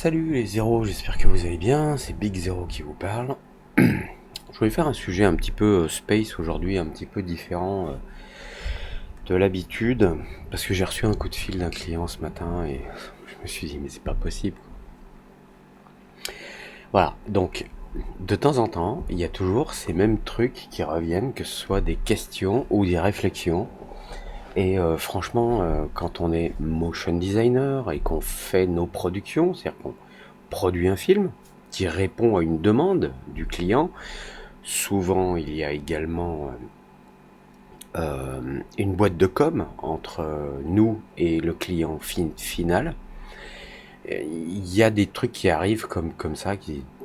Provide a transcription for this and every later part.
Salut les zéros, j'espère que vous allez bien, c'est Big Zero qui vous parle. Je voulais faire un sujet un petit peu space aujourd'hui, un petit peu différent de l'habitude, parce que j'ai reçu un coup de fil d'un client ce matin et je me suis dit mais c'est pas possible. Voilà, donc de temps en temps, il y a toujours ces mêmes trucs qui reviennent, que ce soit des questions ou des réflexions. Et franchement, quand on est motion designer et qu'on fait nos productions, c'est-à-dire qu'on produit un film qui répond à une demande du client, souvent il y a également une boîte de com entre nous et le client final. Il y a des trucs qui arrivent comme ça,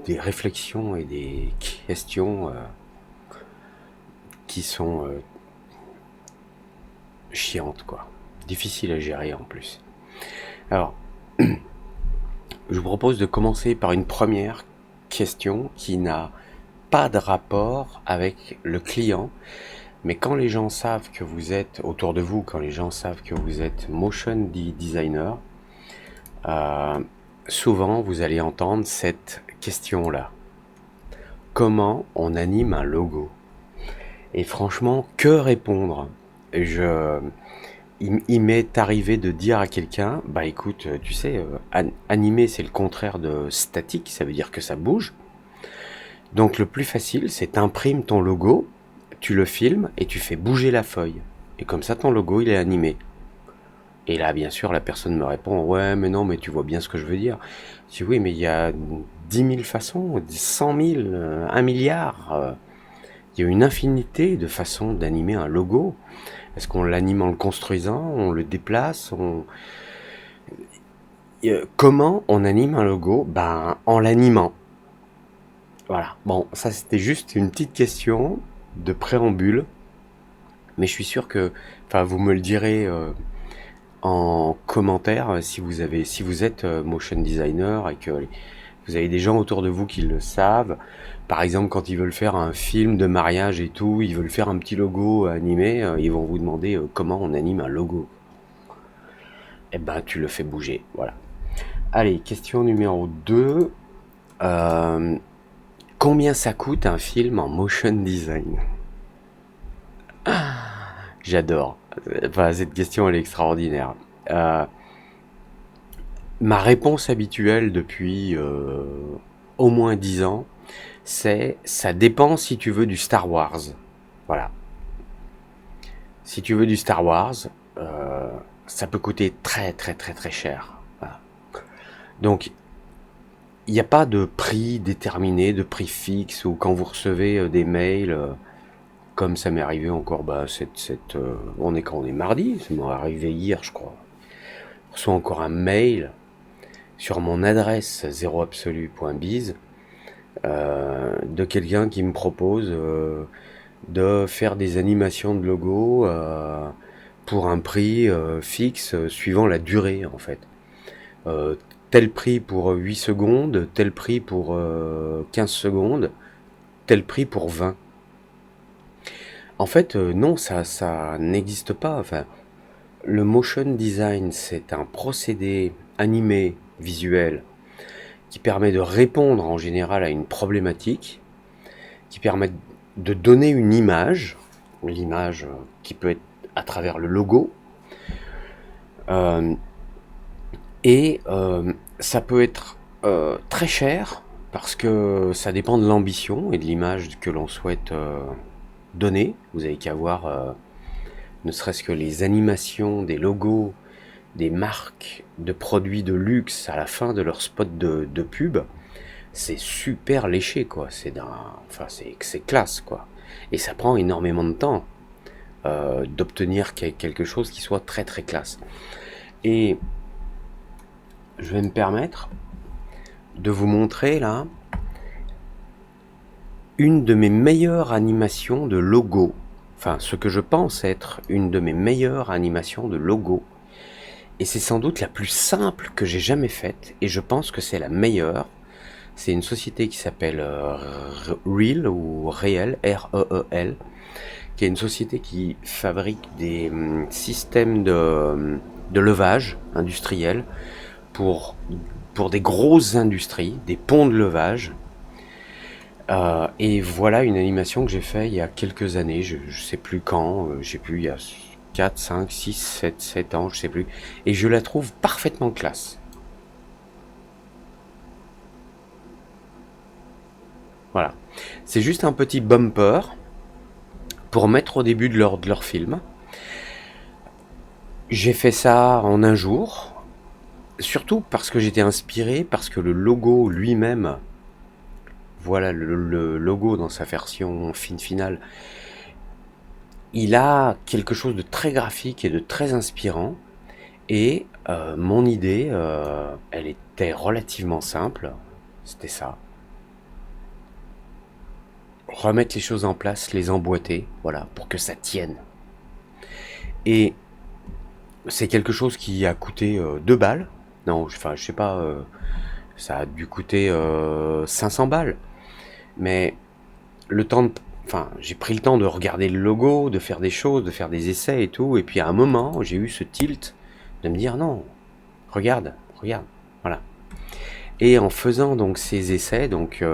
des réflexions et des questions qui sont chiantes, quoi. Difficiles à gérer en plus. Alors, je vous propose de commencer par une première question qui n'a pas de rapport avec le client, mais quand les gens savent que vous êtes autour de vous, quand les gens savent que vous êtes motion designer, souvent vous allez entendre cette question-là. Comment on anime un logo? Et franchement, que répondre? Il m'est arrivé de dire à quelqu'un, bah écoute, tu sais, animer c'est le contraire de statique, ça veut dire que ça bouge. Donc le plus facile, c'est t'imprimes ton logo, tu le filmes et tu fais bouger la feuille. Et comme ça, ton logo, il est animé. Et là, bien sûr, la personne me répond, ouais, mais non, mais tu vois bien ce que je veux dire. Je dis, oui, mais il y a 10 000 façons, 100 000, 1 milliard. Il y a une infinité de façons d'animer un logo. Est-ce qu'on l'anime en le construisant, on le déplace, comment on anime un logo? Ben, en l'animant. Voilà. Bon, ça c'était juste une petite question de préambule, mais je suis sûr que, enfin, vous me le direz en commentaire si vous êtes motion designer et que vous avez des gens autour de vous qui le savent. Par exemple, quand ils veulent faire un film de mariage et tout, ils veulent faire un petit logo animé, ils vont vous demander comment on anime un logo. Eh ben, tu le fais bouger, voilà. Allez, question numéro 2. Combien ça coûte un film en motion design? J'adore. Enfin, cette question, elle est extraordinaire. Ma réponse habituelle depuis au moins 10 ans, c'est ça dépend si tu veux du Star Wars. Voilà. Si tu veux du Star Wars, ça peut coûter très très très très cher. Voilà. Donc, il n'y a pas de prix déterminé, de prix fixe, ou quand vous recevez des mails, comme ça m'est arrivé encore, bah, on est mardi, ça m'est arrivé hier, je crois. Je reçois encore un mail sur mon adresse zeroabsolu.biz de quelqu'un qui me propose de faire des animations de logo pour un prix fixe suivant la durée, en fait. Tel prix pour 8 secondes, tel prix pour 15 secondes, tel prix pour 20. En fait, non, ça n'existe pas. Enfin, le motion design, c'est un procédé animé, visuel, qui permet de répondre en général à une problématique, qui permet de donner une image, l'image qui peut être à travers le logo, et ça peut être très cher, parce que ça dépend de l'ambition et de l'image que l'on souhaite donner. Vous avez qu'à voir ne serait-ce que les animations des logos des marques de produits de luxe à la fin de leur spot de pub. C'est super léché, quoi. C'est classe, quoi. Et ça prend énormément de temps d'obtenir quelque chose qui soit très très classe. Et je vais me permettre de vous montrer là une de mes meilleures animations de logo. Enfin, ce que je pense être une de mes meilleures animations de logo. Et c'est sans doute la plus simple que j'ai jamais faite. Et je pense que c'est la meilleure. C'est une société qui s'appelle Reel ou Reel, R-E-E-L, qui est une société qui fabrique des systèmes de levage industriel pour pour des grosses industries, des ponts de levage. Et voilà une animation que j'ai fait il y a quelques années, je sais plus quand, je sais plus, il y a 4, 5, 6, 7 ans, je sais plus. Et je la trouve parfaitement classe. Voilà. C'est juste un petit bumper pour mettre au début de leur film. J'ai fait ça en un jour, surtout parce que j'étais inspiré, parce que le logo lui-même, voilà le logo dans sa version finale, il a quelque chose de très graphique et de très inspirant. Et mon idée, elle était relativement simple, c'était ça. Remettre les choses en place, les emboîter, voilà, pour que ça tienne. Et c'est quelque chose qui a coûté 2 balles. Non, enfin, je sais pas, ça a dû coûter 500 balles. Mais le temps de... Enfin, j'ai pris le temps de regarder le logo, de faire des choses, de faire des essais et tout. Et puis à un moment, j'ai eu ce tilt de me dire non, regarde, voilà. Et en faisant donc ces essais, donc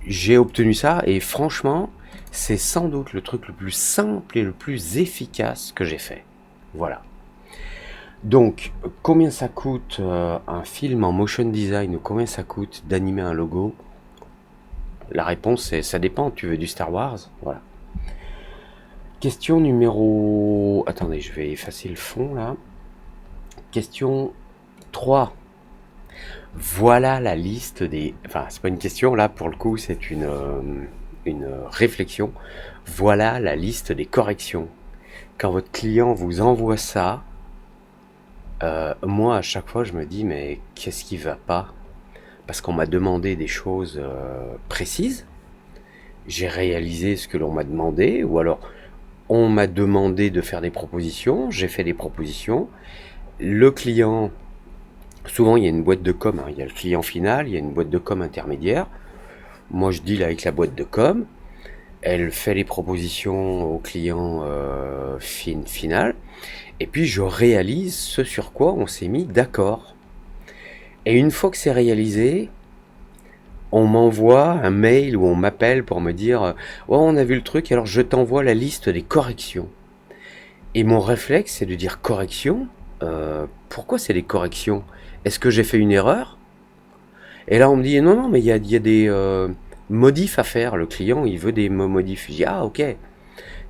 j'ai obtenu ça. Et franchement, c'est sans doute le truc le plus simple et le plus efficace que j'ai fait. Voilà. Donc, combien ça coûte un film en motion design ou combien ça coûte d'animer un logo? La réponse est ça dépend, tu veux du Star Wars? Voilà. Question numéro... Attendez, je vais effacer le fond là. Question 3. Voilà la liste des... Enfin, c'est pas une question là, pour le coup, c'est une réflexion. Voilà la liste des corrections. Quand votre client vous envoie ça, moi à chaque fois je me dis mais qu'est-ce qui va pas? Parce qu'on m'a demandé des choses précises, j'ai réalisé ce que l'on m'a demandé, ou alors on m'a demandé de faire des propositions, j'ai fait des propositions. Le client, souvent il y a une boîte de com, hein, il y a le client final, il y a une boîte de com intermédiaire. Moi je deal avec la boîte de com, elle fait les propositions au client final, et puis je réalise ce sur quoi on s'est mis d'accord. Et une fois que c'est réalisé, on m'envoie un mail ou on m'appelle pour me dire oh, on a vu le truc, alors je t'envoie la liste des corrections. Et mon réflexe, c'est de dire correction. Pourquoi c'est des corrections? Est-ce que j'ai fait une erreur? Et là, on me dit non, non, mais il y a des modifs à faire. Le client, il veut des modifs. Je dis ah, ok.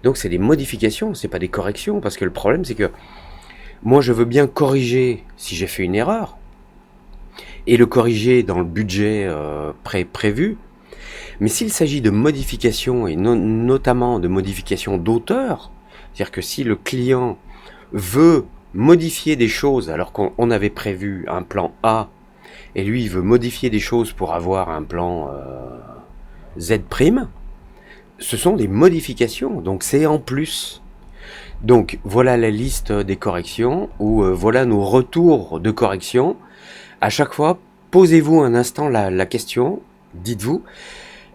Donc, c'est des modifications, c'est pas des corrections. Parce que le problème, c'est que moi, je veux bien corriger si j'ai fait une erreur. Et le corriger dans le budget prévu. Mais s'il s'agit de modifications, et notamment de modifications d'auteur, c'est-à-dire que si le client veut modifier des choses alors qu'on avait prévu un plan A, et lui il veut modifier des choses pour avoir un plan Z', ce sont des modifications, donc c'est en plus. Donc voilà la liste des corrections, ou voilà nos retours de correction. À chaque fois, posez-vous un instant la question, dites-vous,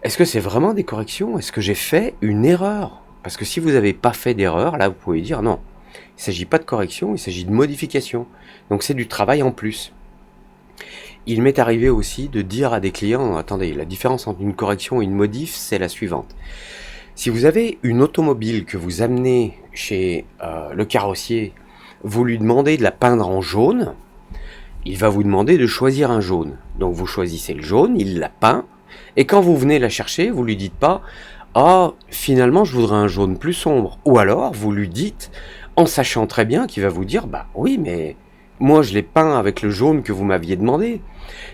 est-ce que c'est vraiment des corrections? Est-ce que j'ai fait une erreur? Parce que si vous n'avez pas fait d'erreur, là vous pouvez dire non, il ne s'agit pas de correction, il s'agit de modification. Donc c'est du travail en plus. Il m'est arrivé aussi de dire à des clients, attendez, la différence entre une correction et une modif, c'est la suivante. Si vous avez une automobile que vous amenez chez le carrossier, vous lui demandez de la peindre en jaune, il va vous demander de choisir un jaune. Donc vous choisissez le jaune, il la peint, et quand vous venez la chercher, vous lui dites pas « Ah, finalement, je voudrais un jaune plus sombre ». Ou alors, vous lui dites, en sachant très bien qu'il va vous dire « Bah oui, mais moi, je l'ai peint avec le jaune que vous m'aviez demandé.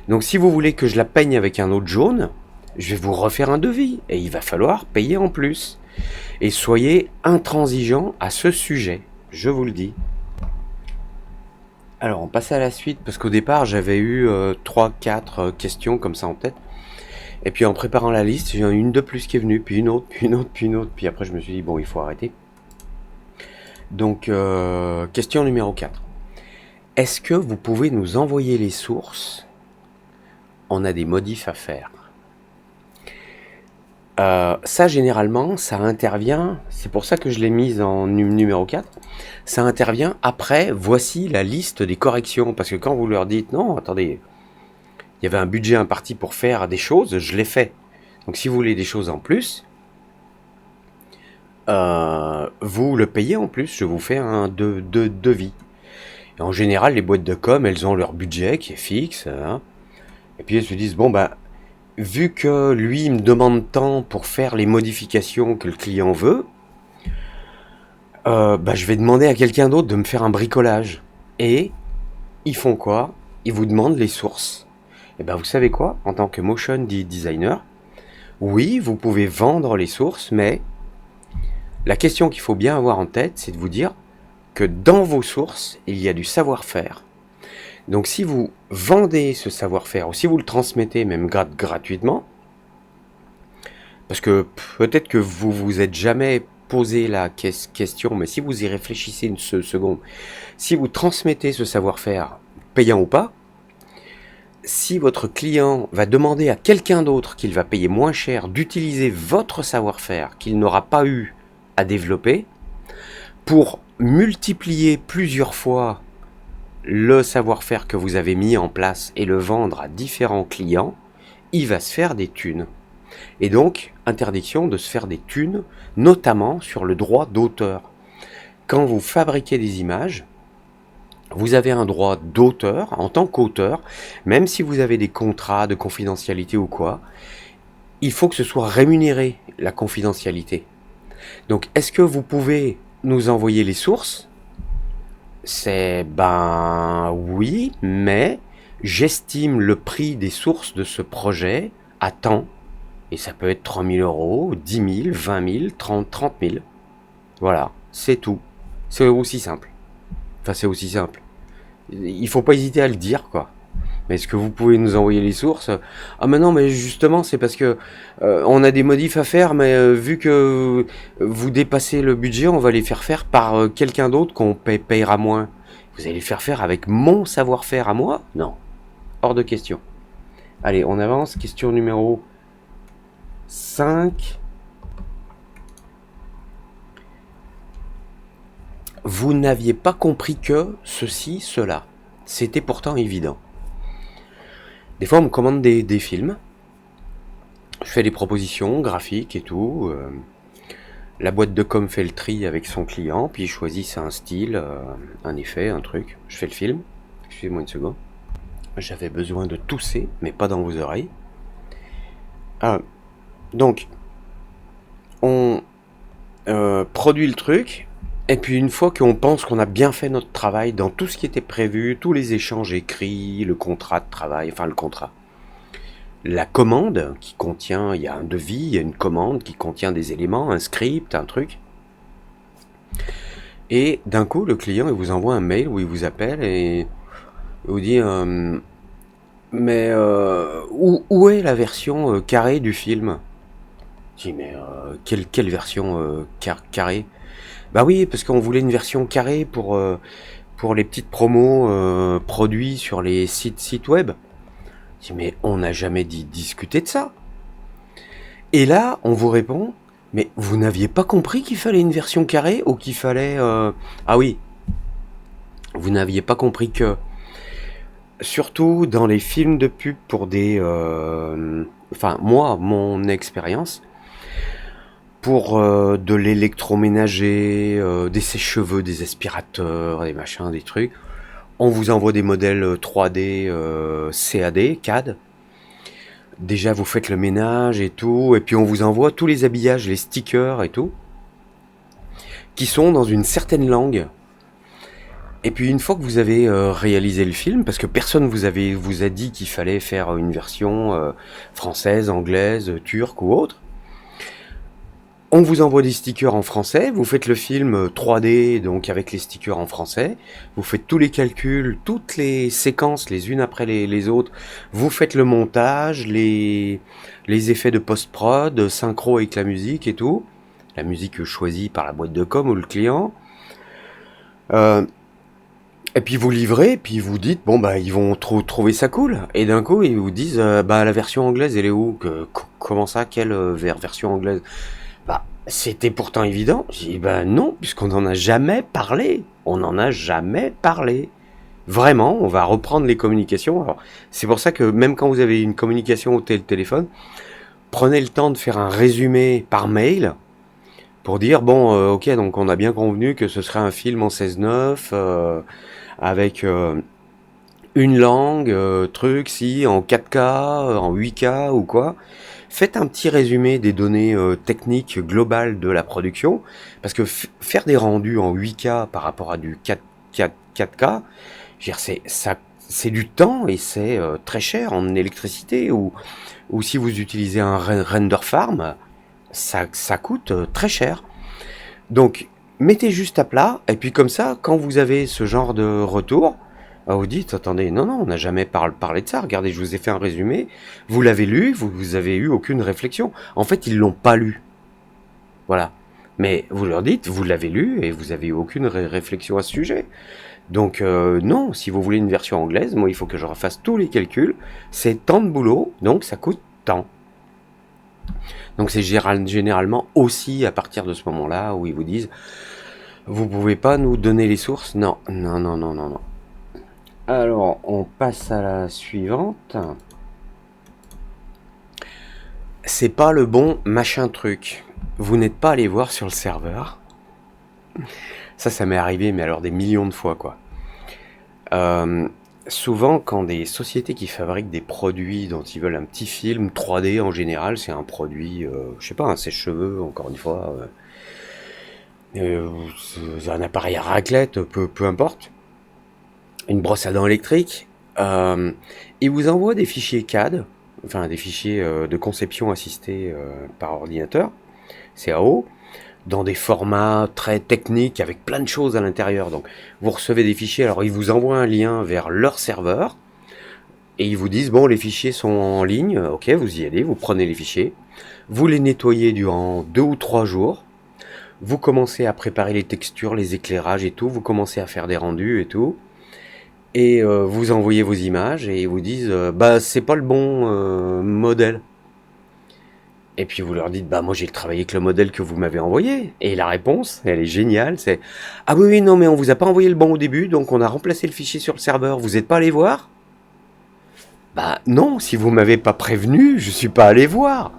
Donc si vous voulez que je la peigne avec un autre jaune, je vais vous refaire un devis, et il va falloir payer en plus. » Et soyez intransigeants à ce sujet, je vous le dis. Alors, on passe à la suite, parce qu'au départ, j'avais eu 3-4 questions comme ça en tête. Et puis en préparant la liste, j'ai une de plus qui est venue, puis une autre, puis une autre, puis une autre. Puis après, je me suis dit, bon, il faut arrêter. Donc, question numéro 4. Est-ce que vous pouvez nous envoyer les sources? On a des modifs à faire. Ça, généralement, ça intervient, c'est pour ça que je l'ai mise en numéro 4, ça intervient après, voici la liste des corrections. Parce que quand vous leur dites, non, attendez, il y avait un budget imparti pour faire des choses, je l'ai fait. Donc si vous voulez des choses en plus, vous le payez en plus, je vous fais un devis. Et en général, les boîtes de com, elles ont leur budget qui est fixe, hein. Et puis elles se disent, bon, bah, vu que lui, il me demande tant pour faire les modifications que le client veut, bah, je vais demander à quelqu'un d'autre de me faire un bricolage. Et ils font quoi? Ils vous demandent les sources. Et ben, vous savez quoi? En tant que motion designer, oui, vous pouvez vendre les sources, mais la question qu'il faut bien avoir en tête, c'est de vous dire que dans vos sources, il y a du savoir-faire. Donc si vous vendez ce savoir-faire, ou si vous le transmettez même gratuitement, parce que peut-être que vous vous êtes jamais posé la question, mais si vous y réfléchissez une seconde, si vous transmettez ce savoir-faire, payant ou pas, si votre client va demander à quelqu'un d'autre qu'il va payer moins cher d'utiliser votre savoir-faire qu'il n'aura pas eu à développer, pour multiplier plusieurs fois le savoir-faire que vous avez mis en place et le vendre à différents clients, il va se faire des thunes. Et donc, interdiction de se faire des thunes, notamment sur le droit d'auteur. Quand vous fabriquez des images, vous avez un droit d'auteur en tant qu'auteur, même si vous avez des contrats de confidentialité ou quoi, il faut que ce soit rémunéré, la confidentialité. Donc, est-ce que vous pouvez nous envoyer les sources? C'est ben oui, mais j'estime le prix des sources de ce projet à tant. Et ça peut être 3 000 euros, 10 000, 20 000, 30 000. Voilà, c'est tout. C'est aussi simple. Enfin, c'est aussi simple. Il faut pas hésiter à le dire, quoi. Mais est-ce que vous pouvez nous envoyer les sources? Ah mais non, mais justement, c'est parce que on a des modifs à faire, mais vu que vous dépassez le budget, on va les faire faire par quelqu'un d'autre qu'on payera moins. Vous allez les faire faire avec mon savoir-faire à moi? Non, hors de question. Allez, on avance. Question numéro 5. Vous n'aviez pas compris que ceci, cela. C'était pourtant évident. Des fois, on me commande des films. Je fais des propositions graphiques et tout. La boîte de com fait le tri avec son client, puis il choisit un style, un effet, un truc. Je fais le film. Excusez-moi une seconde. J'avais besoin de tousser, mais pas dans vos oreilles. Donc, on produit le truc, et puis une fois qu'on pense qu'on a bien fait notre travail dans tout ce qui était prévu, tous les échanges écrits, le contrat de travail, enfin le contrat, la commande qui contient, il y a un devis, il y a une commande qui contient des éléments, un script, un truc. Et d'un coup, le client, il vous envoie un mail où il vous appelle et vous dit mais où est la version carrée du film? Je dis mais quelle version carrée? Bah oui, parce qu'on voulait une version carrée pour les petites promos produits sur les sites web. Je dis mais on n'a jamais discuté de ça. Et là, on vous répond, mais vous n'aviez pas compris qu'il fallait une version carrée ou qu'il fallait... Ah oui, vous n'aviez pas compris que... Surtout dans les films de pub pour des... Enfin, moi, mon expérience, pour de l'électroménager, des sèche-cheveux, des aspirateurs, des machins, des trucs, on vous envoie des modèles 3D, CAD. Déjà, vous faites le ménage et tout, et puis on vous envoie tous les habillages, les stickers et tout, qui sont dans une certaine langue. Et puis une fois que vous avez réalisé le film, parce que personne vous a dit qu'il fallait faire une version française, anglaise, turque ou autre, on vous envoie des stickers en français, vous faites le film 3D, donc avec les stickers en français, vous faites tous les calculs, toutes les séquences les unes après les autres, vous faites le montage, les effets de post-prod, synchro avec la musique et tout, la musique choisie par la boîte de com ou le client. Et puis vous livrez, puis vous dites, bon bah ils vont trouver ça cool. Et d'un coup ils vous disent, bah la version anglaise elle est où? Comment ça? Quelle version anglaise? Bah c'était pourtant évident. J'ai dit, bah non, puisqu'on n'en a jamais parlé. On n'en a jamais parlé. Vraiment, on va reprendre les communications. Alors, c'est pour ça que même quand vous avez une communication au téléphone, prenez le temps de faire un résumé par mail pour dire, bon, ok, donc on a bien convenu que ce serait un film en 16:9 avec une langue, truc, si, en 4K, en 8K ou quoi. Faites un petit résumé des données techniques globales de la production, parce que faire des rendus en 8K par rapport à du 4K, je veux dire, c'est du temps et c'est très cher en électricité, ou si vous utilisez un render farm, ça coûte très cher. Donc, mettez juste à plat, et puis comme ça, quand vous avez ce genre de retour, vous dites, attendez, non, non, on n'a jamais parlé de ça, regardez, je vous ai fait un résumé, vous l'avez lu, vous avez eu aucune réflexion. En fait, ils l'ont pas lu. Voilà. Mais vous leur dites, vous l'avez lu, et vous avez eu aucune réflexion à ce sujet. Donc, non, si vous voulez une version anglaise, moi, il faut que je refasse tous les calculs, c'est tant de boulot, donc ça coûte tant. Donc c'est généralement aussi à partir de ce moment-là où ils vous disent, vous pouvez pas nous donner les sources? Non, non, non, non, non, non. Alors, on passe à la suivante. C'est pas le bon machin truc. Vous n'êtes pas allé voir sur le serveur. Ça m'est arrivé, mais alors des millions de fois, quoi. Souvent, quand des sociétés qui fabriquent des produits dont ils veulent un petit film 3D, en général, c'est un produit, je sais pas, un sèche-cheveux, encore une fois, un appareil à raclette, peu importe, une brosse à dents électrique, ils vous envoient des fichiers CAD, enfin des fichiers de conception assistée par ordinateur, CAO, dans des formats très techniques avec plein de choses à l'intérieur. Donc vous recevez des fichiers, alors ils vous envoient un lien vers leur serveur et ils vous disent, bon, les fichiers sont en ligne, ok, vous y allez, vous prenez les fichiers, vous les nettoyez durant 2 ou 3 jours, vous commencez à préparer les textures, les éclairages et tout, vous commencez à faire des rendus et tout, et vous envoyez vos images et ils vous disent, bah c'est pas le bon modèle. Et puis vous leur dites, bah moi j'ai travaillé avec le modèle que vous m'avez envoyé. Et la réponse, elle est géniale, c'est, ah oui, oui, non, mais on vous a pas envoyé le bon au début, donc on a remplacé le fichier sur le serveur. Vous n'êtes pas allé voir? Bah non, si vous m'avez pas prévenu, je suis pas allé voir.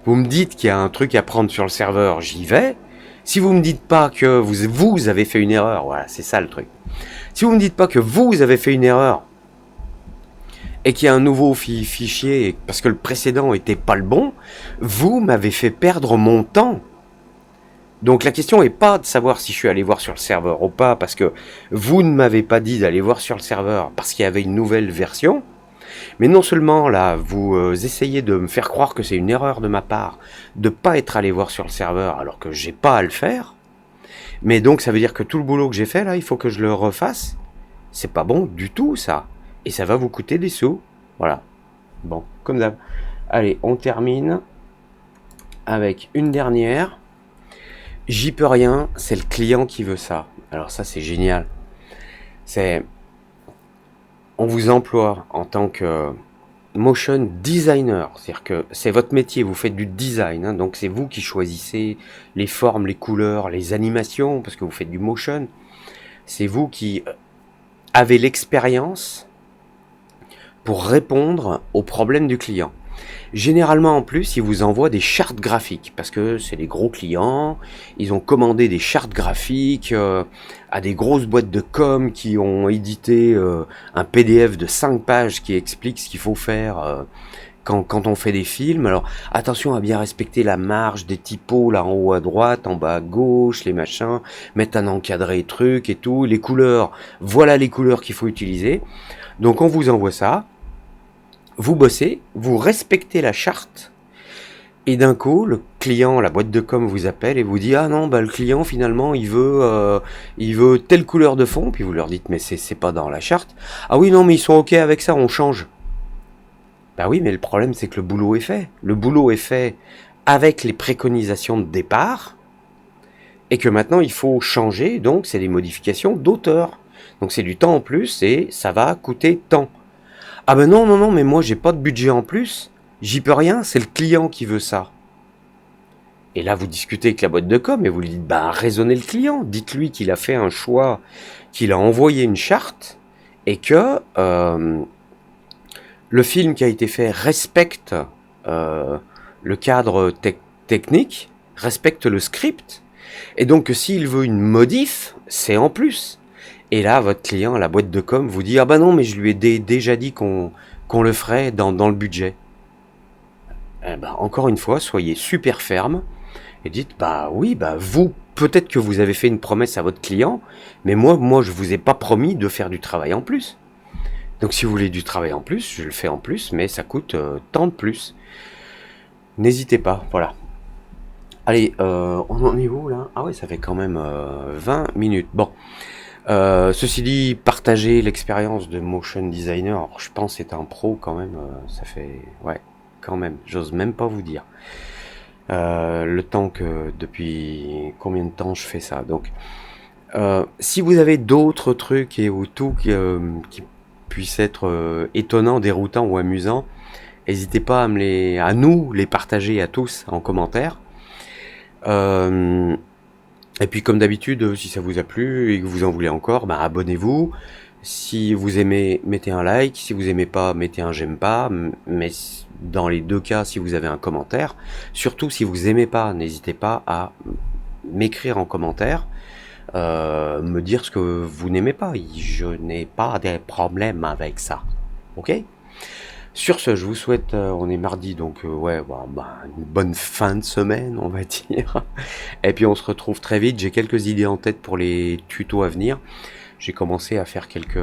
Vous me dites qu'il y a un truc à prendre sur le serveur, j'y vais. Si vous me dites pas que vous avez fait une erreur, voilà, c'est ça le truc. Si vous me dites pas que vous avez fait une erreur, et qu'il y a un nouveau fichier, parce que le précédent était pas le bon, vous m'avez fait perdre mon temps. Donc la question est pas de savoir si je suis allé voir sur le serveur ou pas, parce que vous ne m'avez pas dit d'aller voir sur le serveur parce qu'il y avait une nouvelle version, mais non seulement là, vous essayez de me faire croire que c'est une erreur de ma part de pas être allé voir sur le serveur alors que j'ai pas à le faire, mais donc ça veut dire que tout le boulot que j'ai fait là, il faut que je le refasse. C'est pas bon du tout ça. Et ça va vous coûter des sous. Voilà. Bon, comme d'hab. Allez, on termine avec une dernière. J'y peux rien, c'est le client qui veut ça. Alors ça, c'est génial. On vous emploie en tant que motion designer. C'est-à-dire que c'est votre métier, vous faites du design. Hein, donc c'est vous qui choisissez les formes, les couleurs, les animations, parce que vous faites du motion. C'est vous qui avez l'expérience pour répondre aux problèmes du client. Généralement, en plus, ils vous envoient des chartes graphiques, parce que c'est des gros clients, ils ont commandé des chartes graphiques à des grosses boîtes de com qui ont édité un PDF de 5 pages qui explique ce qu'il faut faire quand on fait des films. Alors, attention à bien respecter la marge des typos, là en haut à droite, en bas à gauche, les machins, mettre un encadré truc et tout, les couleurs, voilà les couleurs qu'il faut utiliser. Donc on vous envoie ça, vous bossez, vous respectez la charte, et d'un coup, le client, la boîte de com vous appelle et vous dit, ah non, bah le client finalement il veut telle couleur de fond, puis vous leur dites, mais c'est pas dans la charte. Ah oui, non, mais ils sont ok avec ça, on change. Bah oui, mais le problème c'est que le boulot est fait. Le boulot est fait avec les préconisations de départ, et que maintenant il faut changer, donc c'est des modifications d'auteur. Donc c'est du temps en plus et ça va coûter tant. Ah ben non, non, non, mais moi j'ai pas de budget en plus, j'y peux rien, c'est le client qui veut ça. Et là, vous discutez avec la boîte de com et vous lui dites, bah, raisonnez le client. Dites-lui qu'il a fait un choix, qu'il a envoyé une charte et que le film qui a été fait respecte le cadre technique, respecte le script. Et donc, s'il veut une modif, c'est en plus. Et là, votre client, la boîte de com, vous dit, ah bah non, mais je lui ai déjà dit qu'on le ferait dans le budget. Eh ben, encore une fois, soyez super ferme. Et dites, bah oui, bah vous, peut-être que vous avez fait une promesse à votre client, mais moi je vous ai pas promis de faire du travail en plus. Donc si vous voulez du travail en plus, je le fais en plus, mais ça coûte tant de plus. N'hésitez pas, voilà. Allez, on en est où là? Ah ouais, ça fait quand même 20 minutes. Bon, ceci dit, partager l'expérience de motion designer, alors, je pense être un pro quand même, ça fait... Ouais, quand même, j'ose même pas vous dire. Le temps que depuis combien de temps je fais ça. Donc, si vous avez d'autres trucs et ou tout qui puissent être étonnants, déroutants ou amusants, n'hésitez pas à nous les partager à tous en commentaire. Et puis comme d'habitude, si ça vous a plu et que vous en voulez encore, bah, abonnez-vous. Si vous aimez, mettez un like. Si vous aimez pas, mettez un j'aime pas. Mais dans les deux cas, si vous avez un commentaire, surtout si vous aimez pas, n'hésitez pas à m'écrire en commentaire, me dire ce que vous n'aimez pas. Je n'ai pas de problème avec ça. Ok ? Sur ce, je vous souhaite, on est mardi, donc ouais, une bonne fin de semaine, on va dire. Et puis on se retrouve très vite. J'ai quelques idées en tête pour les tutos à venir. J'ai commencé à faire quelques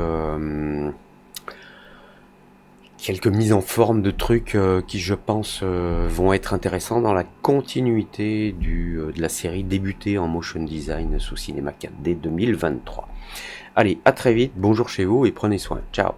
mises en forme de trucs qui, je pense, vont être intéressants dans la continuité de la série débutée en motion design sous Cinema 4D 2023. Allez, à très vite, bonjour chez vous et prenez soin. Ciao.